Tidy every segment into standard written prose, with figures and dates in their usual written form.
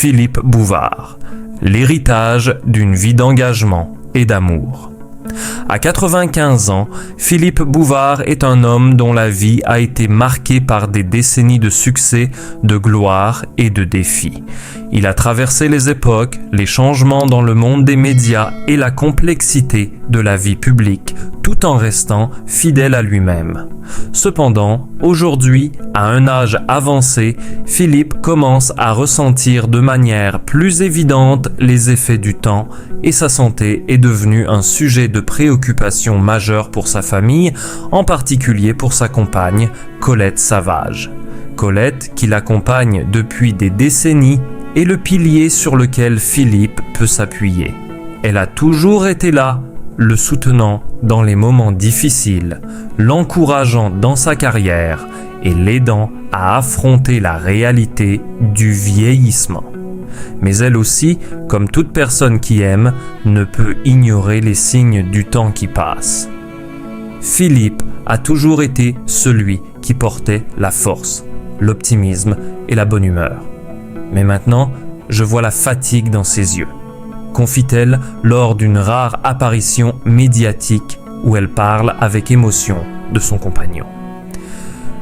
Philippe Bouvard, l'héritage d'une vie d'engagement et d'amour. À 95 ans, Philippe Bouvard est un homme dont la vie a été marquée par des décennies de succès, de gloire et de défis. Il a traversé les époques, les changements dans le monde des médias et la complexité de la vie publique, tout en restant fidèle à lui-même. Cependant, aujourd'hui, à un âge avancé, Philippe commence à ressentir de manière plus évidente les effets du temps et sa santé est devenue un sujet de préoccupation majeure pour sa famille, en particulier pour sa compagne, Colette Savage. Colette, qui l'accompagne depuis des décennies, est le pilier sur lequel Philippe peut s'appuyer. Elle a toujours été là, le soutenant dans les moments difficiles, l'encourageant dans sa carrière et l'aidant à affronter la réalité du vieillissement. Mais elle aussi, comme toute personne qui aime, ne peut ignorer les signes du temps qui passe. Philippe a toujours été celui qui portait la force, l'optimisme et la bonne humeur. Mais maintenant, je vois la fatigue dans ses yeux, confie-t-elle lors d'une rare apparition médiatique où elle parle avec émotion de son compagnon.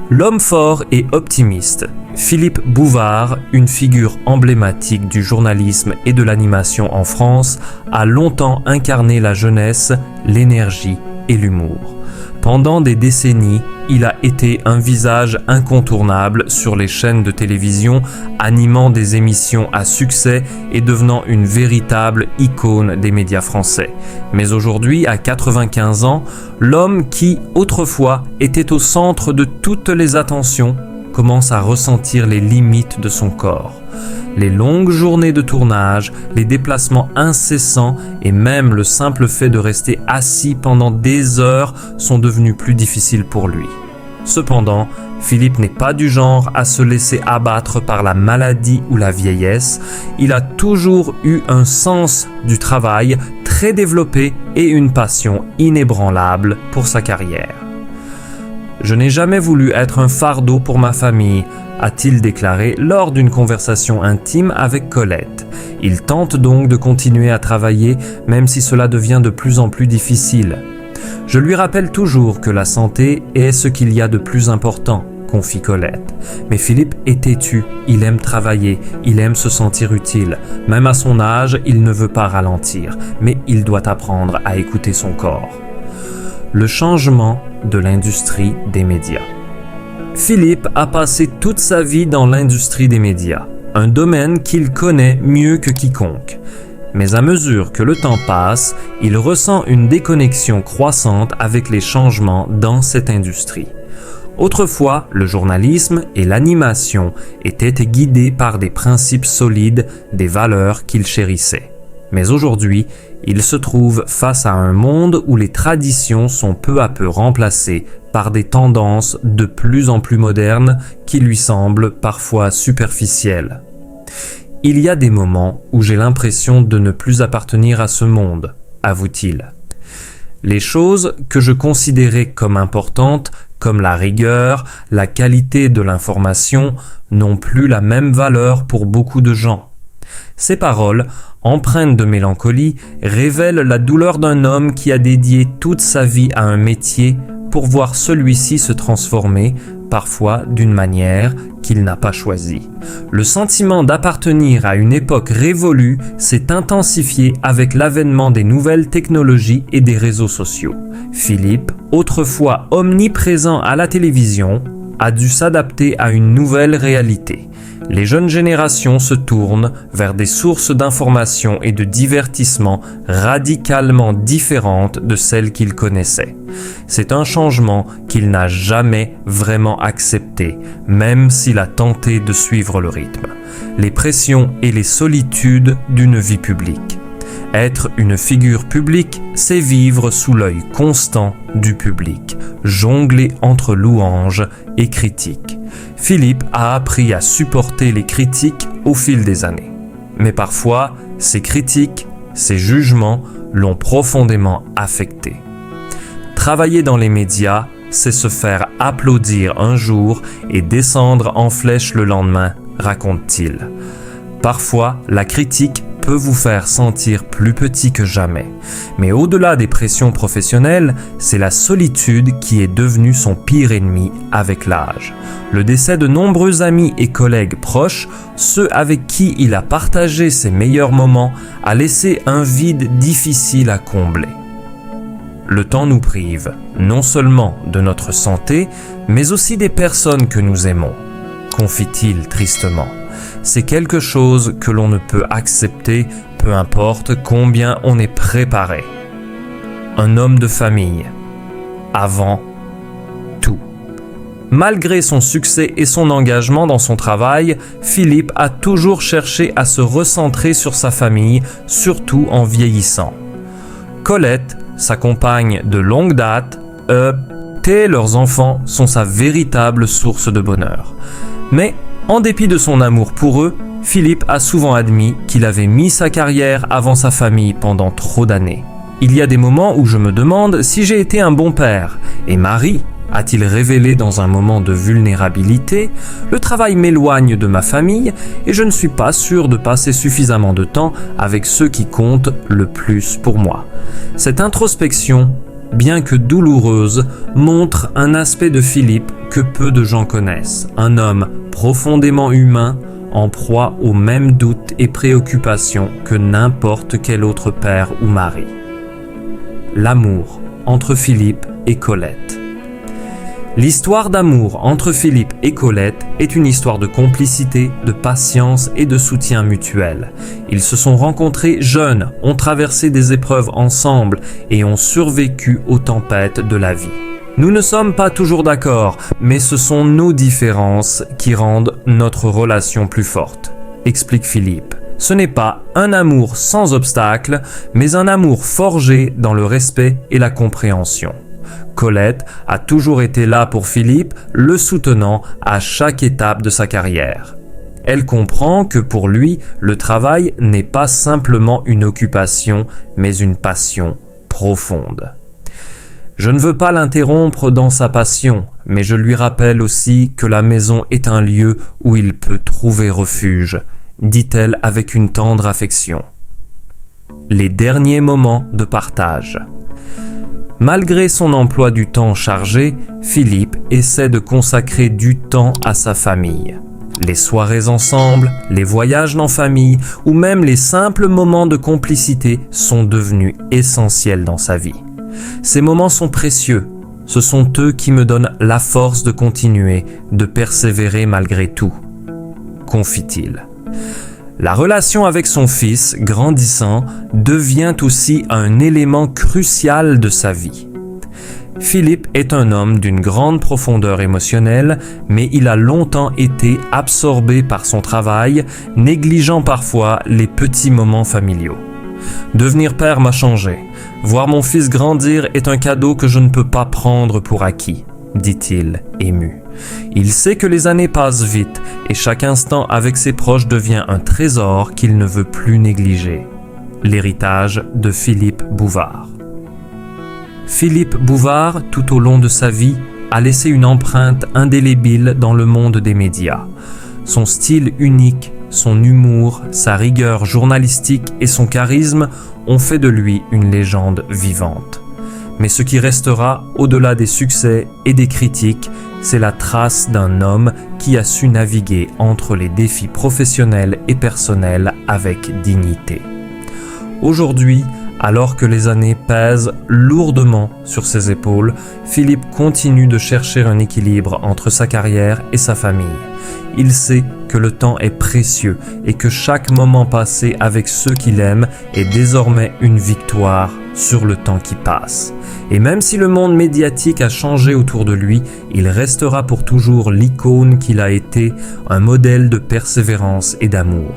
L'homme fort et optimiste, Philippe Bouvard, une figure emblématique du journalisme et de l'animation en France, a longtemps incarné la jeunesse, l'énergie et l'humour. Pendant des décennies, il a été un visage incontournable sur les chaînes de télévision, animant des émissions à succès et devenant une véritable icône des médias français. Mais aujourd'hui, à 95 ans, l'homme qui, autrefois, était au centre de toutes les attentions, commence à ressentir les limites de son corps. Les longues journées de tournage, les déplacements incessants et même le simple fait de rester assis pendant des heures sont devenus plus difficiles pour lui. Cependant, Philippe n'est pas du genre à se laisser abattre par la maladie ou la vieillesse. Il a toujours eu un sens du travail très développé et une passion inébranlable pour sa carrière. « Je n'ai jamais voulu être un fardeau pour ma famille », a-t-il déclaré lors d'une conversation intime avec Colette. Il tente donc de continuer à travailler, même si cela devient de plus en plus difficile. « Je lui rappelle toujours que la santé est ce qu'il y a de plus important », confie Colette. Mais Philippe est têtu, il aime travailler, il aime se sentir utile. Même à son âge, il ne veut pas ralentir, mais il doit apprendre à écouter son corps. Le changement de l'industrie des médias. Philippe a passé toute sa vie dans l'industrie des médias, un domaine qu'il connaît mieux que quiconque. Mais à mesure que le temps passe, il ressent une déconnexion croissante avec les changements dans cette industrie. Autrefois, le journalisme et l'animation étaient guidés par des principes solides, des valeurs qu'il chérissait. Mais aujourd'hui, il se trouve face à un monde où les traditions sont peu à peu remplacées par des tendances de plus en plus modernes qui lui semblent parfois superficielles. Il y a des moments où j'ai l'impression de ne plus appartenir à ce monde, avoue-t-il. Les choses que je considérais comme importantes, comme la rigueur, la qualité de l'information, n'ont plus la même valeur pour beaucoup de gens. Ces paroles, empreintes de mélancolie, révèlent la douleur d'un homme qui a dédié toute sa vie à un métier pour voir celui-ci se transformer, parfois d'une manière qu'il n'a pas choisie. Le sentiment d'appartenir à une époque révolue s'est intensifié avec l'avènement des nouvelles technologies et des réseaux sociaux. Philippe, autrefois omniprésent à la télévision, a dû s'adapter à une nouvelle réalité. Les jeunes générations se tournent vers des sources d'information et de divertissement radicalement différentes de celles qu'il connaissait. C'est un changement qu'il n'a jamais vraiment accepté, même s'il a tenté de suivre le rythme. Les pressions et les solitudes d'une vie publique. Être une figure publique, c'est vivre sous l'œil constant du public, jongler entre louanges et critiques. Philippe a appris à supporter les critiques au fil des années. Mais parfois, ces critiques, ces jugements l'ont profondément affecté. Travailler dans les médias, c'est se faire applaudir un jour et descendre en flèche le lendemain, raconte-t-il. Parfois, la critique peut vous faire sentir plus petit que jamais. Mais au-delà des pressions professionnelles, c'est la solitude qui est devenue son pire ennemi avec l'âge. Le décès de nombreux amis et collègues proches, ceux avec qui il a partagé ses meilleurs moments, a laissé un vide difficile à combler. Le temps nous prive, non seulement de notre santé, mais aussi des personnes que nous aimons, confie-t-il tristement. C'est quelque chose que l'on ne peut accepter, peu importe combien on est préparé. Un homme de famille, avant tout. Malgré son succès et son engagement dans son travail, Philippe a toujours cherché à se recentrer sur sa famille, surtout en vieillissant. Colette, sa compagne de longue date, et leurs enfants sont sa véritable source de bonheur. Mais, en dépit de son amour pour eux, Philippe a souvent admis qu'il avait mis sa carrière avant sa famille pendant trop d'années. Il y a des moments où je me demande si j'ai été un bon père. Et Marie, a-t-il révélé dans un moment de vulnérabilité, le travail m'éloigne de ma famille et je ne suis pas sûr de passer suffisamment de temps avec ceux qui comptent le plus pour moi. Cette introspection, bien que douloureuse, montre un aspect de Philippe que peu de gens connaissent. Un homme profondément humain, en proie aux mêmes doutes et préoccupations que n'importe quel autre père ou mari. L'amour entre Philippe et Colette. L'histoire d'amour entre Philippe et Colette est une histoire de complicité, de patience et de soutien mutuel. Ils se sont rencontrés jeunes, ont traversé des épreuves ensemble et ont survécu aux tempêtes de la vie. Nous ne sommes pas toujours d'accord, mais ce sont nos différences qui rendent notre relation plus forte, explique Philippe. Ce n'est pas un amour sans obstacle, mais un amour forgé dans le respect et la compréhension. Colette a toujours été là pour Philippe, le soutenant à chaque étape de sa carrière. Elle comprend que pour lui, le travail n'est pas simplement une occupation, mais une passion profonde. Je ne veux pas l'interrompre dans sa passion, mais je lui rappelle aussi que la maison est un lieu où il peut trouver refuge, dit-elle avec une tendre affection. Les derniers moments de partage. Malgré son emploi du temps chargé, Philippe essaie de consacrer du temps à sa famille. Les soirées ensemble, les voyages en famille ou même les simples moments de complicité sont devenus essentiels dans sa vie. Ces moments sont précieux. Ce sont eux qui me donnent la force de continuer, de persévérer malgré tout, confie-t-il. La relation avec son fils, grandissant, devient aussi un élément crucial de sa vie. Philippe est un homme d'une grande profondeur émotionnelle, mais il a longtemps été absorbé par son travail, négligeant parfois les petits moments familiaux. Devenir père m'a changé. Voir mon fils grandir est un cadeau que je ne peux pas prendre pour acquis, dit-il, ému. Il sait que les années passent vite et chaque instant avec ses proches devient un trésor qu'il ne veut plus négliger. L'héritage de Philippe Bouvard. Philippe Bouvard, tout au long de sa vie, a laissé une empreinte indélébile dans le monde des médias. Son style unique, son humour, sa rigueur journalistique et son charisme ont fait de lui une légende vivante. Mais ce qui restera, au-delà des succès et des critiques, c'est la trace d'un homme qui a su naviguer entre les défis professionnels et personnels avec dignité. Aujourd'hui, alors que les années pèsent lourdement sur ses épaules, Philippe continue de chercher un équilibre entre sa carrière et sa famille. Il sait que le temps est précieux et que chaque moment passé avec ceux qu'il aime est désormais une victoire sur le temps qui passe. Et même si le monde médiatique a changé autour de lui, il restera pour toujours l'icône qu'il a été, un modèle de persévérance et d'amour.